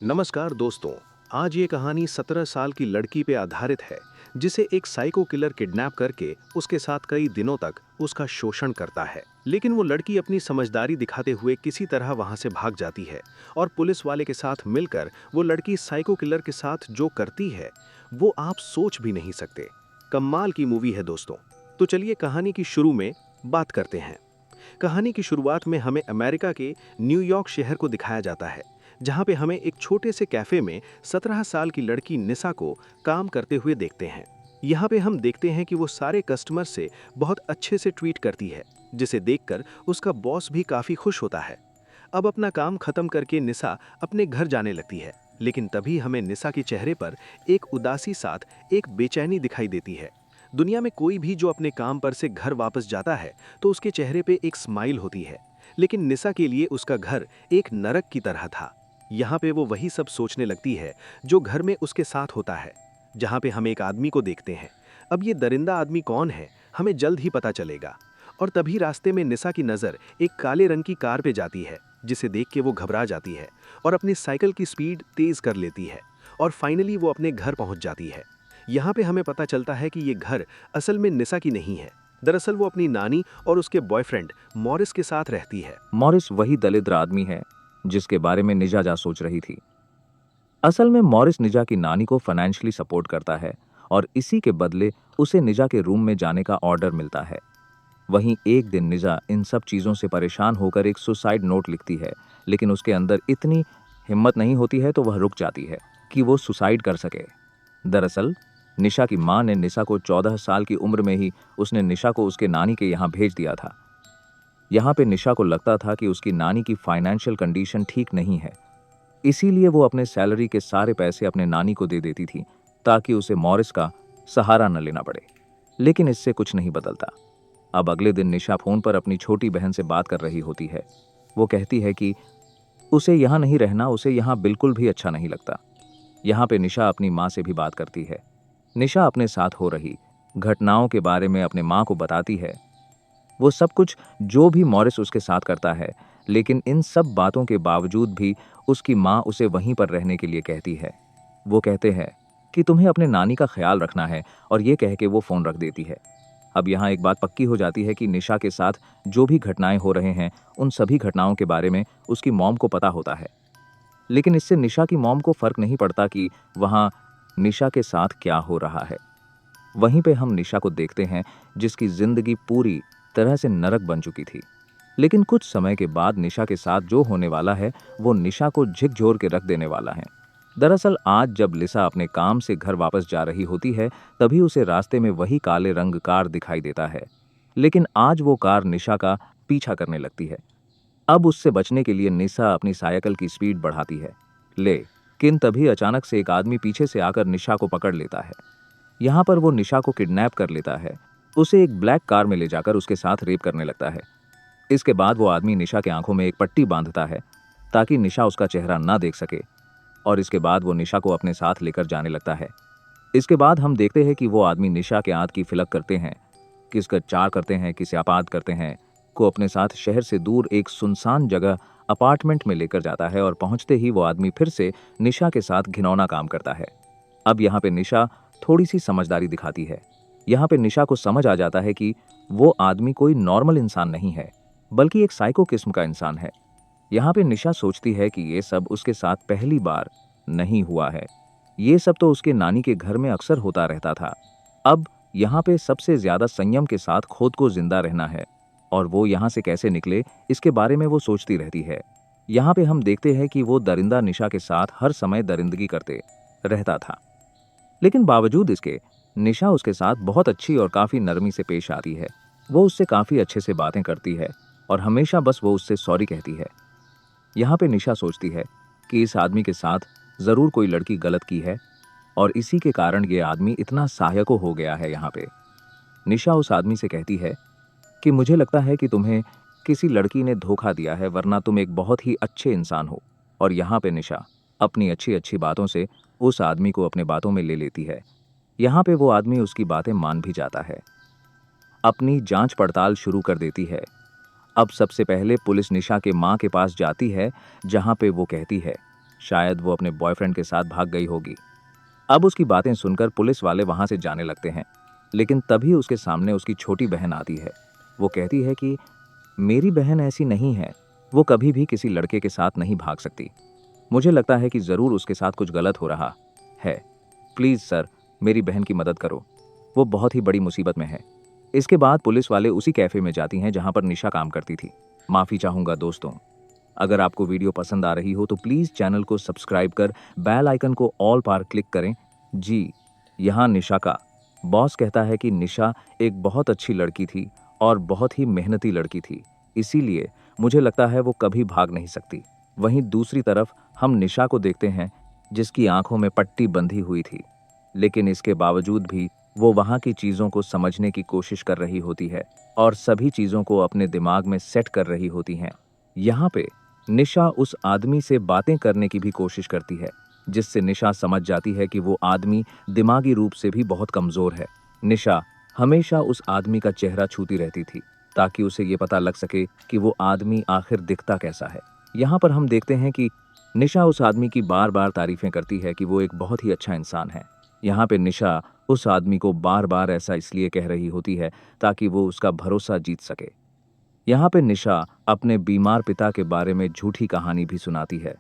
नमस्कार दोस्तों। आज ये कहानी 17 साल की लड़की पे आधारित है जिसे एक साइको किलर किडनैप करके उसके साथ कई दिनों तक उसका शोषण करता है। लेकिन वो लड़की अपनी समझदारी दिखाते हुए किसी तरह वहां से भाग जाती है और पुलिस वाले के साथ मिलकर वो लड़की साइको किलर के साथ जो करती है वो आप सोच भी नहीं सकते। कमाल की मूवी है दोस्तों। तो चलिए कहानी की शुरू में बात करते हैं। कहानी की शुरुआत में हमें अमेरिका के न्यूयॉर्क शहर को दिखाया जाता है, जहां पे हमें एक छोटे से कैफे में 17 साल की लड़की निसा को काम करते हुए देखते हैं। यहाँ पे हम देखते हैं कि वो सारे कस्टमर से बहुत अच्छे से ट्रीट करती है, जिसे देखकर उसका बॉस भी काफी खुश होता है। अब अपना काम खत्म करके निसा अपने घर जाने लगती है, लेकिन तभी हमें निसा के चेहरे पर एक उदासी साथ एक बेचैनी दिखाई देती है। दुनिया में कोई भी जो अपने काम पर से घर वापस जाता है तो उसके चेहरे पे एक स्माइल होती है, लेकिन निसा के लिए उसका घर एक नरक की तरह था। यहाँ पे वो वही सब सोचने लगती है जो घर में उसके साथ होता है। जहाँ पे हम एक आदमी को देखते हैं। अब ये दरिंदा आदमी कौन है हमें जल्द ही पता चलेगा। और तभी रास्ते में निसा की नज़र एक काले रंग की कार पे जाती है, जिसे देख के वो घबरा जाती है और अपनी साइकिल की स्पीड तेज कर लेती है। और फाइनली वो अपने घर पहुंच जाती है। यहाँ पे हमें पता चलता है कि ये घर असल में निसा की नहीं है। दरअसल वो अपनी नानी और उसके बॉयफ्रेंड मॉरिस के साथ रहती है। मॉरिस वही दरिद्र आदमी है जिसके बारे में निजा सोच रही थी। असल में मॉरिस निजा की नानी को फाइनेंशियली सपोर्ट करता है और इसी के बदले उसे निजा के रूम में जाने का ऑर्डर मिलता है। वहीं एक दिन निजा इन सब चीज़ों से परेशान होकर एक सुसाइड नोट लिखती है, लेकिन उसके अंदर इतनी हिम्मत नहीं होती है तो वह रुक जाती है कि वो सुसाइड कर सके। दरअसल निशा की माँ ने निशा को 14 साल की उम्र में ही उसने निशा को उसके नानी के यहाँ भेज दिया था। यहाँ पे निशा को लगता था कि उसकी नानी की फाइनेंशियल कंडीशन ठीक नहीं है, इसीलिए वो अपने सैलरी के सारे पैसे अपने नानी को दे देती थी ताकि उसे मॉरिस का सहारा न लेना पड़े। लेकिन इससे कुछ नहीं बदलता। अब अगले दिन निशा फोन पर अपनी छोटी बहन से बात कर रही होती है। वो कहती है कि उसे यहाँ नहीं रहना, उसे यहाँ बिल्कुल भी अच्छा नहीं लगता। यहाँ पे निशा अपनी माँ से भी बात करती है। निशा अपने साथ हो रही घटनाओं के बारे में अपने माँ को बताती है, वो सब कुछ जो भी मॉरिस उसके साथ करता है। लेकिन इन सब बातों के बावजूद भी उसकी माँ उसे वहीं पर रहने के लिए कहती है। वो कहते हैं कि तुम्हें अपने नानी का ख्याल रखना है, और ये कह के वो फोन रख देती है। अब यहाँ एक बात पक्की हो जाती है कि निशा के साथ जो भी घटनाएं हो रहे हैं उन सभी घटनाओं के बारे में उसकी मॉम को पता होता है। लेकिन इससे निशा की मॉम को फर्क नहीं पड़ता कि वहाँ निशा के साथ क्या हो रहा है। वहीं पे हम निशा को देखते हैं जिसकी जिंदगी पूरी तरह से नरक बन चुकी थी। लेकिन कुछ समय के बाद निशा के साथ जो होने वाला है वो निशा को झिकझोर के रख देने वाला है। दरअसल आज जब लिसा अपने काम से घर वापस जा रही होती है तभी उसे रास्ते में वही काले रंग कार दिखाई देता है। लेकिन आज वो कार निशा का पीछा करने लगती है। अब उससे बचने के लिए निशा अपनी साइकिल की स्पीड बढ़ाती है। लेकिन तभी अचानक से एक आदमी पीछे से आकर निशा को पकड़ लेता है। यहाँ पर वो निशा को किडनैप कर लेता है। उसे एक ब्लैक कार में ले जाकर उसके साथ रेप करने लगता है। इसके बाद वो आदमी निशा के आंखों में एक पट्टी बांधता है ताकि निशा उसका चेहरा ना देख सके, और इसके बाद वो निशा को अपने साथ लेकर जाने लगता है। इसके बाद हम देखते हैं कि वो आदमी निशा के आंत की फिलक करते हैं, किसका चार करते हैं, किसे आपात करते हैं, को अपने साथ शहर से दूर एक सुनसान जगह अपार्टमेंट में लेकर जाता है, और पहुंचते ही वो आदमी फिर से निशा के साथ घिनौना काम करता है। अब यहाँ पे निशा थोड़ी सी समझदारी दिखाती है। यहाँ पे निशा को समझ आ जाता है कि वो आदमी कोई नॉर्मल इंसान नहीं है, बल्कि एक साइको किस्म का इंसान है। यहाँ पे निशा सोचती है कि ये सब उसके साथ पहली बार नहीं हुआ है, ये सब तो उसके नानी के घर में अक्सर होता रहता था। अब यहाँ पे सबसे ज्यादा संयम के साथ खुद को जिंदा रहना है, और वो यहाँ से कैसे निकले इसके बारे में वो सोचती रहती है। यहाँ पे हम देखते हैं कि वो दरिंदा निशा के साथ हर समय दरिंदगी करते रहता था, लेकिन बावजूद इसके निशा उसके साथ बहुत अच्छी और काफ़ी नरमी से पेश आती है। वो उससे काफ़ी अच्छे से बातें करती है और हमेशा बस वो उससे सॉरी कहती है। यहाँ पे निशा सोचती है कि इस आदमी के साथ ज़रूर कोई लड़की गलत की है, और इसी के कारण ये आदमी इतना सहायक हो गया है। यहाँ पे निशा उस आदमी से कहती है कि मुझे लगता है कि तुम्हें किसी लड़की ने धोखा दिया है, वरना तुम एक बहुत ही अच्छे इंसान हो। और यहाँ पे निशा अपनी अच्छी अच्छी बातों से उस आदमी को अपने बातों में ले लेती है। यहाँ पे वो आदमी उसकी बातें मान भी जाता है, अपनी जांच पड़ताल शुरू कर देती है। अब सबसे पहले पुलिस निशा के माँ के पास जाती है, जहाँ पे वो कहती है शायद वो अपने बॉयफ्रेंड के साथ भाग गई होगी। अब उसकी बातें सुनकर पुलिस वाले वहां से जाने लगते हैं, लेकिन तभी उसके सामने उसकी छोटी बहन आती है। वो कहती है कि मेरी बहन ऐसी नहीं है, वो कभी भी किसी लड़के के साथ नहीं भाग सकती। मुझे लगता है कि जरूर उसके साथ कुछ गलत हो रहा है। प्लीज सर, मेरी बहन की मदद करो, वो बहुत ही बड़ी मुसीबत में है। इसके बाद पुलिस वाले उसी कैफे में जाती हैं जहां पर निशा काम करती थी। माफी चाहूंगा दोस्तों। अगर आपको वीडियो पसंद आ रही हो तो प्लीज चैनल को सब्सक्राइब कर बेल आइकन को ऑल पर क्लिक करें। जी, यहाँ निशा का बॉस कहता है कि निशा एक बहुत अच्छी लड़की थी और बहुत ही मेहनती लड़की थी, इसीलिए मुझे लगता है वो कभी भाग नहीं सकती। वहीं दूसरी तरफ हम निशा को देखते हैं, जिसकी आंखों में पट्टी बंधी हुई थी, लेकिन इसके बावजूद भी वो वहां की चीजों को समझने की कोशिश कर रही होती है और सभी चीजों को अपने दिमाग में सेट कर रही होती हैं। यहाँ पे निशा उस आदमी से बातें करने की भी कोशिश करती है, जिससे निशा समझ जाती है कि वो आदमी दिमागी रूप से भी बहुत कमजोर है। निशा हमेशा उस आदमी का चेहरा छूती रहती थी ताकि उसे ये पता लग सके कि वो आदमी आखिर दिखता कैसा है। यहाँ पर हम देखते हैं कि निशा उस आदमी की बार बार तारीफें करती है कि वो एक बहुत ही अच्छा इंसान है। यहाँ पे निशा उस आदमी को बार बार ऐसा इसलिए कह रही होती है ताकि वो उसका भरोसा जीत सके। यहाँ पे निशा अपने बीमार पिता के बारे में झूठी कहानी भी सुनाती है।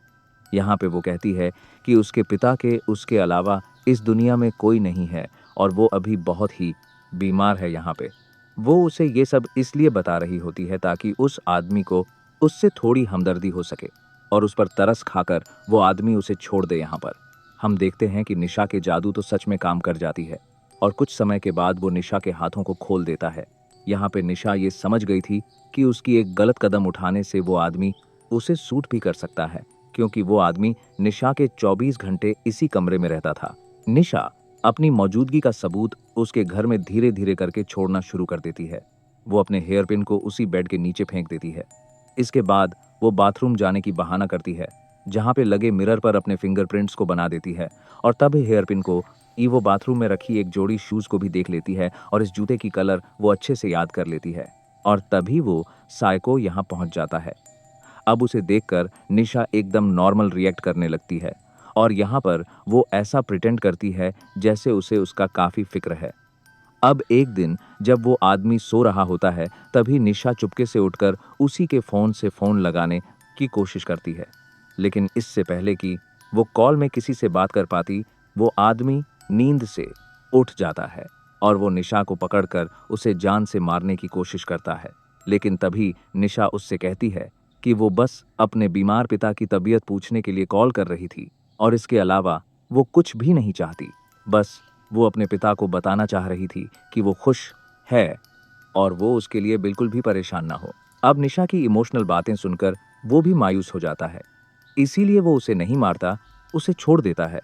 यहाँ पे वो कहती है कि उसके पिता के उसके अलावा इस दुनिया में कोई नहीं है और वो अभी बहुत ही बीमार है। यहाँ पे वो उसे ये सब इसलिए बता रही होती है ताकि उस आदमी को उससे थोड़ी हमदर्दी हो सके और उस पर तरस खाकर वो आदमी उसे छोड़ दे। यहाँ पर हम देखते हैं कि निशा के जादू तो सच में काम कर जाती है और कुछ समय के बाद वो निशा के हाथों को खोल देता है। यहाँ पे निशा ये समझ गई थी कि उसकी एक गलत कदम उठाने से वो आदमी उसे सूट भी कर सकता है, क्योंकि वो आदमी निशा के 24 घंटे इसी कमरे में रहता था। निशा अपनी मौजूदगी का सबूत उसके घर में धीरे धीरे करके छोड़ना शुरू कर देती है। वो अपने हेयर पिन को उसी बेड के नीचे फेंक देती है। इसके बाद वो बाथरूम जाने की बहाना करती है, जहाँ पे लगे मिरर पर अपने फिंगरप्रिंट्स को बना देती है और तब हेयर पिन को वो बाथरूम में रखी एक जोड़ी शूज को भी देख लेती है और इस जूते की कलर वो अच्छे से याद कर लेती है और तभी वो साइको यहाँ पहुंच जाता है। अब उसे देखकर निशा एकदम नॉर्मल रिएक्ट करने लगती है और यहाँ पर वो ऐसा प्रिटेंड करती है जैसे उसे उसका काफी फिक्र है। अब एक दिन जब वो आदमी सो रहा होता है, तभी निशा चुपके से उठकर उसी के फोन से फोन लगाने की कोशिश करती है, लेकिन इससे पहले कि वो कॉल में किसी से बात कर पाती, वो आदमी नींद से उठ जाता है और वो निशा को पकड़कर उसे जान से मारने की कोशिश करता है। लेकिन तभी निशा उससे कहती है कि वो बस अपने बीमार पिता की तबीयत पूछने के लिए कॉल कर रही थी और इसके अलावा वो कुछ भी नहीं चाहती। बस वो अपने पिता को बताना चाह रही थी कि वो खुश है और वो उसके लिए बिल्कुल भी परेशान ना हो। अब निशा की इमोशनल बातें सुनकर वो भी मायूस हो जाता है, इसीलिए वो उसे नहीं मारता, उसे छोड़ देता है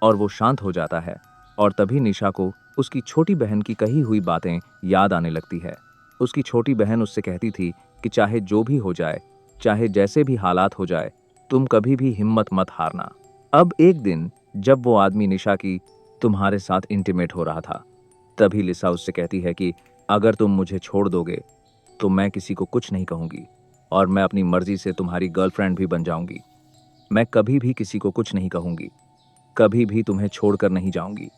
और वो शांत हो जाता है। और तभी निशा को उसकी छोटी बहन की कही हुई बातें याद आने लगती है। उसकी छोटी बहन उससे कहती थी कि चाहे जो भी हो जाए, चाहे जैसे भी हालात हो जाए, तुम कभी भी हिम्मत मत हारना। अब एक दिन जब वो आदमी निशा की तुम्हारे साथ इंटीमेट हो रहा था, तभी लिसा उससे कहती है कि अगर तुम मुझे छोड़ दोगे तो मैं किसी को कुछ नहीं कहूंगी और मैं अपनी मर्जी से तुम्हारी गर्लफ्रेंड भी बन जाऊंगी। मैं कभी भी किसी को कुछ नहीं कहूंगी, कभी भी तुम्हें छोड़कर नहीं जाऊंगी।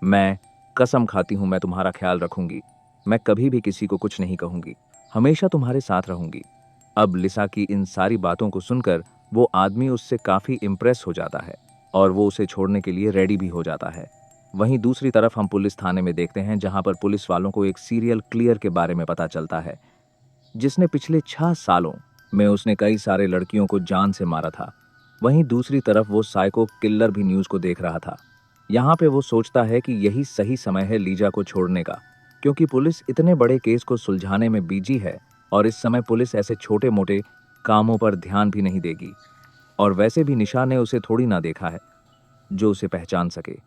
मैं कसम खाती हूं मैं तुम्हारा ख्याल रखूंगी, मैं कभी भी किसी को कुछ नहीं कहूंगी, हमेशा तुम्हारे साथ रहूंगी। अब लिसा की इन सारी बातों को सुनकर वो आदमी उससे काफी इम्प्रेस हो जाता है और वो उसे छोड़ने के लिए रेडी भी हो जाता है। वहीं दूसरी तरफ हम पुलिस थाने में देखते हैं, जहां पर पुलिस वालों को एक सीरियल क्लियर के बारे में पता चलता है, जिसने पिछले 6 सालों में उसने कई सारे लड़कियों को जान से मारा था। वहीं दूसरी तरफ वो साइको किलर भी न्यूज को देख रहा था। यहाँ पे वो सोचता है कि यही सही समय है लीजा को छोड़ने का, क्योंकि पुलिस इतने बड़े केस को सुलझाने में बिजी है और इस समय पुलिस ऐसे छोटे मोटे कामों पर ध्यान भी नहीं देगी। और वैसे भी निशा ने उसे थोड़ी ना देखा है जो उसे पहचान सके।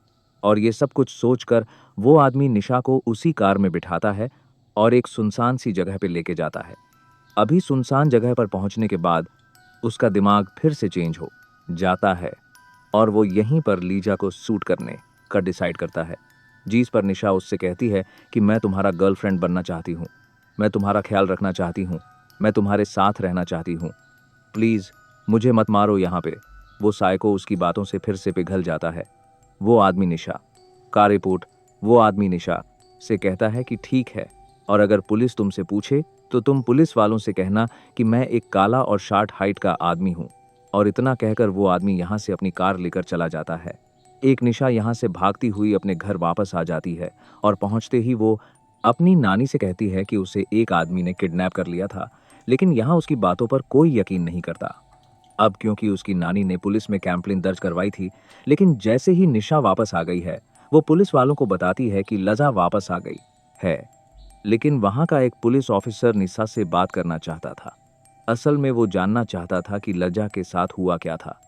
और ये सब कुछ सोचकर वो आदमी निशा को उसी कार में बिठाता है और एक सुनसान सी जगह पे लेके जाता है। अभी सुनसान जगह पर पहुंचने के बाद उसका दिमाग फिर से चेंज हो जाता है और वो यहीं पर लीजा को सूट करने का डिसाइड करता है, जिस पर निशा उससे कहती है कि मैं तुम्हारा गर्लफ्रेंड बनना चाहती हूँ, मैं तुम्हारा ख्याल रखना चाहती हूँ, मैं तुम्हारे साथ रहना चाहती हूँ, प्लीज़ मुझे मत मारो यहाँ पे। वो साइको उसकी बातों से फिर से पिघल जाता है। वो आदमी निशा, का रिपोर्ट वो आदमी निशा से कहता है कि ठीक है, और अगर पुलिस तुमसे पूछे तो तुम पुलिस वालों से कहना कि मैं एक काला और शार्ट हाइट का आदमी हूँ। और इतना कहकर वो आदमी यहाँ से अपनी कार लेकर चला जाता है। एक निशा यहाँ से भागती हुई अपने घर वापस आ जाती है और पहुँचते ही वो अपनी नानी से कहती है कि उसे एक आदमी ने किडनैप कर लिया था, लेकिन यहाँ उसकी बातों पर कोई यकीन नहीं करता। अब क्योंकि उसकी नानी ने पुलिस में कंप्लेंट दर्ज करवाई थी, लेकिन जैसे ही निशा वापस आ गई है, वो पुलिस वालों को बताती है कि लजा वापस आ गई है। लेकिन वहां का एक पुलिस ऑफिसर निशा से बात करना चाहता था। असल में वो जानना चाहता था कि लजा के साथ हुआ क्या था।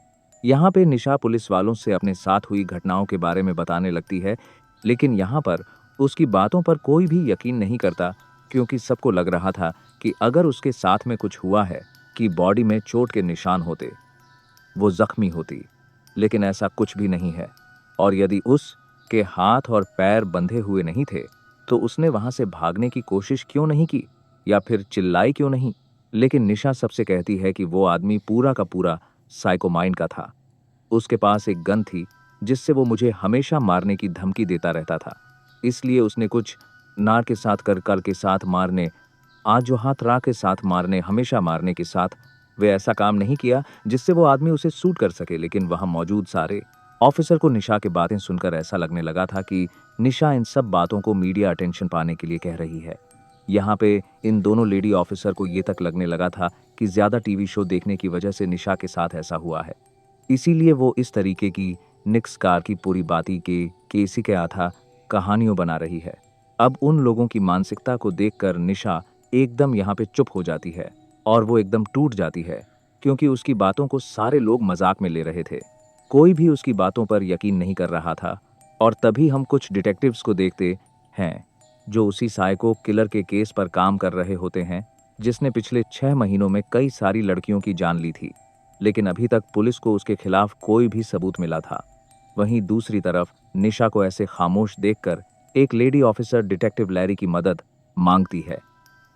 यहाँ पे निशा पुलिस वालों से अपने साथ हुई घटनाओं के बारे में बताने लगती है, लेकिन यहाँ पर उसकी बातों पर कोई भी यकीन नहीं करता, क्योंकि सबको लग रहा था कि अगर उसके साथ में कुछ हुआ है कि बॉडी में चोट के निशान होते, वो जख्मी होती, लेकिन ऐसा कुछ भी नहीं है। और यदि उसके हाथ और पैर बंधे हुए नहीं थे तो उसने वहां से भागने की कोशिश क्यों नहीं की, या फिर चिल्लाई क्यों नहीं। लेकिन निशा सबसे कहती है कि वो आदमी पूरा का पूरा साइको माइंड का था। उसके पास एक गन थी जिससे वो मुझे हमेशा मारने की धमकी देता रहता था, इसलिए उसने कुछ नार के साथ कर के साथ मारने, आज जो हाथ रा के साथ मारने, हमेशा मारने के साथ वे ऐसा काम नहीं किया जिससे वो आदमी उसे सूट कर सके। लेकिन वहां मौजूद सारे ऑफिसर को निशा की बातें सुनकर ऐसा लगने लगा था कि निशा इन सब बातों को मीडिया अटेंशन पाने के लिए कह रही है। यहाँ पे इन दोनों लेडी ऑफिसर को ये तक लगने लगा था कि ज्यादा टीवी शो देखने की वजह से निशा के साथ ऐसा हुआ है, इसीलिए वो इस तरीके की निक्स कार की पूरी बाती के केसी के आधा कहानियों बना रही है। अब उन लोगों की मानसिकता को देखकर निशा एकदम यहाँ पे चुप हो जाती है और वो एकदम टूट जाती है, क्योंकि उसकी बातों को सारे लोग मजाक में ले रहे थे। कोई भी उसकी बातों पर यकीन नहीं कर रहा था। और तभी हम कुछ डिटेक्टिव्स को देखते हैं जो उसी साइको किलर के केस पर काम कर रहे होते हैं, जिसने पिछले 6 महीनों में कई सारी लड़कियों की जान ली थी, लेकिन अभी तक पुलिस को उसके खिलाफ कोई भी सबूत मिला था। वहीं दूसरी तरफ निशा को ऐसे खामोश देखकर एक लेडी ऑफिसर डिटेक्टिव लैरी की मदद मांगती है।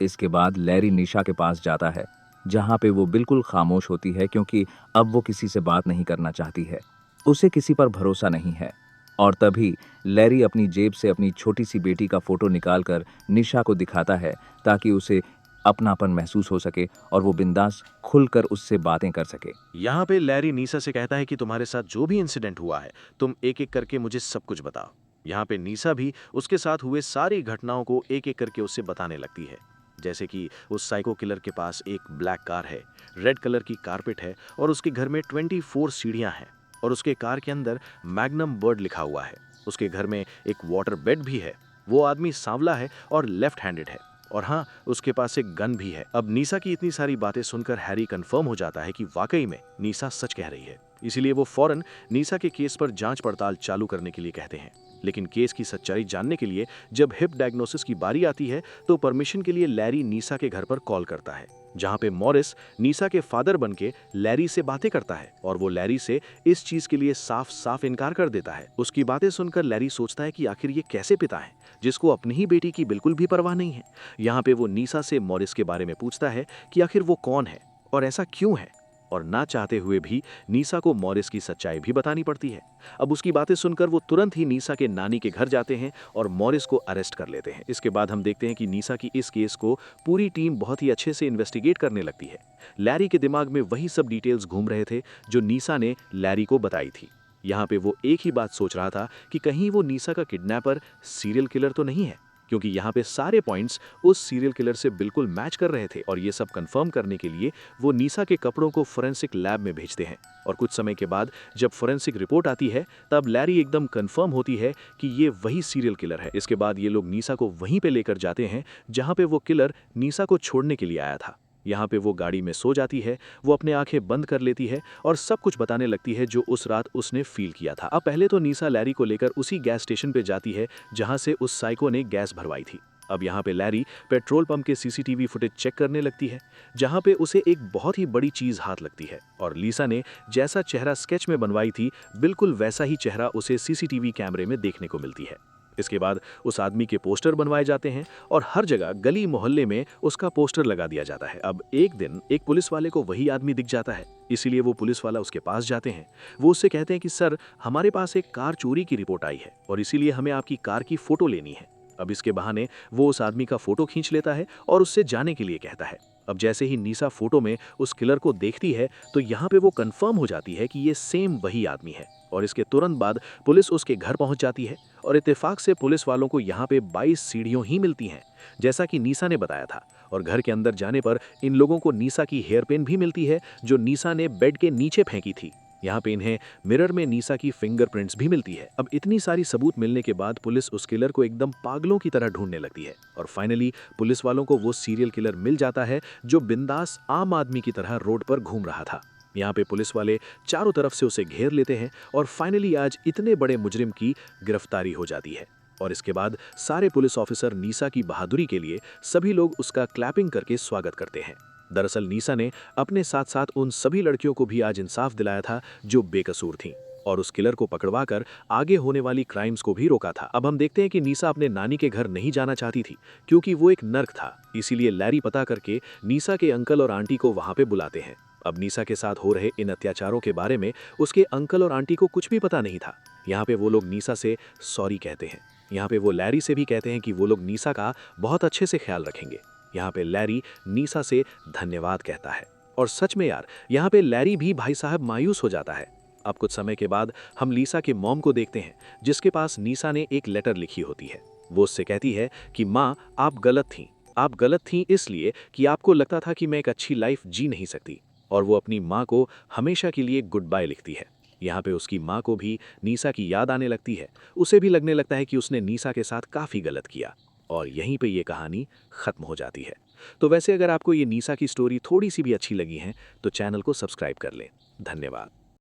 इसके बाद लैरी निशा के पास जाता है, जहां पे वो बिल्कुल खामोश होती है, क्योंकि अब वो किसी से बात नहीं करना चाहती है। उसे किसी पर भरोसा नहीं है। और तभी लैरी अपनी जेब से अपनी छोटी सी बेटी का फोटो निकालकर निशा को दिखाता है, ताकि उसे अपनापन महसूस हो सके और वो बिंदास खुलकर उससे बातें कर सके। यहाँ पे लैरी नीसा से कहता है कि तुम्हारे साथ जो भी इंसिडेंट हुआ है, तुम एक एक करके मुझे सब कुछ बताओ। यहाँ पे नीसा भी उसके साथ हुए सारी घटनाओं को एक एक करके उससे बताने लगती है। जैसे कि उस साइको किलर के पास एक ब्लैक कार है, रेड कलर की कारपेट है, और उसके घर में 24 सीढ़ियाँ हैं, और उसके कार के अंदर मैग्नम बर्ड लिखा हुआ है। उसके घर में एक वाटर बेड भी है। वो आदमी सांवला है और लेफ्ट हैंडेड है, और हाँ, उसके पास एक गन भी है। अब नीसा की इतनी सारी बातें सुनकर हैरी कंफर्म हो जाता है कि वाकई में नीसा सच कह रही है। इसीलिए वो फौरन नीसा के केस पर जांच पड़ताल चालू करने के लिए कहते हैं। लेकिन केस की सच्चाई जानने के लिए जब हिप डायग्नोसिस की बारी आती है, तो परमिशन के लिए लैरी नीसा के घर पर कॉल करता है, जहां पे मॉरिस नीसा के फादर बनके लैरी से बातें करता है, और वो लैरी से इस चीज के लिए साफ साफ इनकार कर देता है। उसकी बातें सुनकर लैरी सोचता है कि आखिर ये कैसे पिता है जिसको अपनी ही बेटी की बिल्कुल भी परवाह नहीं है। यहाँ पे वो नीसा से मॉरिस के बारे में पूछता है कि आखिर वो कौन है और ऐसा क्यों है, और ना चाहते हुए भी नीसा को मॉरिस की सच्चाई भी बतानी पड़ती है। अब उसकी बातें सुनकर वो तुरंत ही नीसा के नानी के घर जाते हैं और मॉरिस को अरेस्ट कर लेते हैं। इसके बाद हम देखते हैं कि नीसा की इस केस को पूरी टीम बहुत ही अच्छे से इन्वेस्टिगेट करने लगती है। लैरी के दिमाग में वही सब डिटेल्स घूम रहे थे जो नीसा ने लैरी को बताई थी। यहाँ पे वो एक ही बात सोच रहा था कि कहीं वो नीसा का किडनैपर सीरियल किलर तो नहीं है, क्योंकि यहाँ पे सारे पॉइंट्स उस सीरियल किलर से बिल्कुल मैच कर रहे थे। और ये सब कंफर्म करने के लिए वो नीसा के कपड़ों को फोरेंसिक लैब में भेजते हैं। और कुछ समय के बाद जब फोरेंसिक रिपोर्ट आती है, तब लैरी एकदम कंफर्म होती है कि ये वही सीरियल किलर है। इसके बाद ये लोग नीसा को वहीं पे लेकर जाते हैं जहाँ पे वो किलर नीसा को छोड़ने के लिए आया था। यहाँ पे वो गाड़ी में सो जाती है, वो अपने आंखें बंद कर लेती है और सब कुछ बताने लगती है जो उस रात उसने फील किया था। अब पहले तो नीसा लैरी को लेकर उसी गैस स्टेशन पे जाती है जहाँ से उस साइको ने गैस भरवाई थी। अब यहाँ पे लैरी पेट्रोल पंप के सीसीटीवी फुटेज चेक करने लगती है, जहाँ पे उसे एक बहुत ही बड़ी चीज हाथ लगती है, और लीसा ने जैसा चेहरा स्केच में बनवाई थी, बिल्कुल वैसा ही चेहरा उसे सीसीटीवी कैमरे में देखने को मिलती है। इसके बाद उस आदमी के पोस्टर बनवाए जाते हैं और हर जगह गली मोहल्ले में उसका पोस्टर लगा दिया जाता है। अब एक दिन एक पुलिस वाले को वही आदमी दिख जाता है, इसीलिए वो पुलिस वाला उसके पास जाते हैं। वो उससे कहते हैं कि सर, हमारे पास एक कार चोरी की रिपोर्ट आई है और इसीलिए हमें आपकी कार की फोटो लेनी है। अब इसके बहाने वो उस आदमी का फोटो खींच लेता है और उससे जाने के लिए कहता है। अब जैसे ही नीसा फोटो में उस किलर को देखती है तो यहाँ पे वो कंफर्म हो जाती है कि ये सेम वही आदमी है और इसके तुरंत बाद पुलिस उसके घर पहुंच जाती है और इत्तेफाक से पुलिस वालों को यहाँ पे 22 सीढ़ियां ही मिलती हैं, जैसा कि नीसा ने बताया था। और घर के अंदर जाने पर इन लोगों को नीसा की हेयर पिन भी मिलती है जो नीसा ने बेड के नीचे फेंकी थी। यहाँ पे इन्हें मिरर में नीसा की फिंगरप्रिंट्स भी मिलती है। अब इतनी सारी सबूत मिलने के बाद पुलिस उस किलर को एकदम पागलों की तरह ढूंढने लगती है और फाइनली पुलिस वालों को वो सीरियल किलर मिल जाता है जो बिंदास आम आदमी की तरह रोड पर घूम रहा था। यहाँ पे पुलिस वाले चारों तरफ से उसे घेर लेते हैं और फाइनली आज इतने बड़े मुजरिम की गिरफ्तारी हो जाती है। और इसके बाद सारे पुलिस ऑफिसर नीसा की बहादुरी के लिए सभी लोग उसका क्लैपिंग करके स्वागत करते हैं। दरअसल नीसा ने अपने साथ साथ उन सभी लड़कियों को भी आज इंसाफ दिलाया था जो बेकसूर थीं और उस किलर को पकड़वाकर आगे होने वाली क्राइम्स को भी रोका था। अब हम देखते हैं कि नीसा अपने नानी के घर नहीं जाना चाहती थी क्योंकि वो एक नर्क था, इसीलिए लैरी पता करके नीसा के अंकल और आंटी को वहां पे बुलाते हैं। अब नीसा के साथ हो रहे इन अत्याचारों के बारे में उसके अंकल और आंटी को कुछ भी पता नहीं था। यहाँ पे वो लोग नीसा से सॉरी कहते हैं। यहाँ पे वो लैरी से भी कहते हैं कि वो लोग नीसा का बहुत अच्छे से ख्याल रखेंगे। यहाँ पे लैरी नीसा से धन्यवाद कहता है और सच में यार, यहाँ पे लैरी भी भाई साहब मायूस हो जाता है। अब कुछ समय के बाद हम लीसा के मॉम को देखते हैं जिसके पास नीसा ने एक लेटर लिखी होती है। वो उससे कहती है कि माँ, आप गलत थीं इसलिए कि आपको लगता था कि मैं एक अच्छी लाइफ जी नहीं सकती, और वो अपनी माँ को हमेशा के लिए गुड बाय लिखती है। यहाँ पे उसकी माँ को भी नीसा की याद आने लगती है। उसे भी लगने लगता है कि उसने नीसा के साथ काफ़ी गलत किया और यहीं पे ये कहानी ख़त्म हो जाती है। तो वैसे अगर आपको ये नीसा की स्टोरी थोड़ी सी भी अच्छी लगी है तो चैनल को सब्सक्राइब कर लें। धन्यवाद।